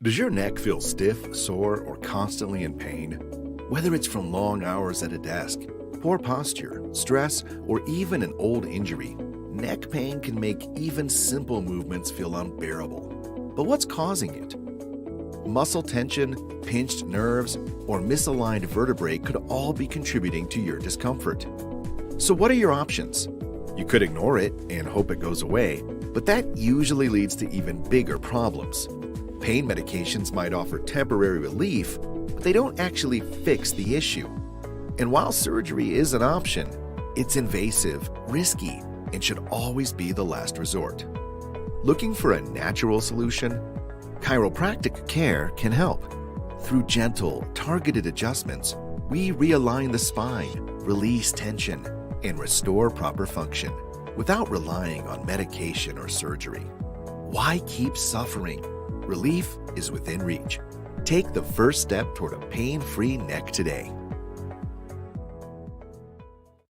Does your neck feel stiff, sore, or constantly in pain? Whether it's from long hours at a desk, poor posture, stress, or even an old injury, neck pain can make even simple movements feel unbearable. But what's causing it? Muscle tension, pinched nerves, or misaligned vertebrae could all be contributing to your discomfort. So what are your options? You could ignore it and hope it goes away, but that usually leads to even bigger problems. Pain medications might offer temporary relief, but they don't actually fix the issue. And while surgery is an option, it's invasive, risky, and should always be the last resort. Looking for a natural solution? Chiropractic care can help. Through gentle, targeted adjustments, we realign the spine, release tension, and restore proper function without relying on medication or surgery. Why keep suffering? Relief is within reach. Take the first step toward a pain-free neck today.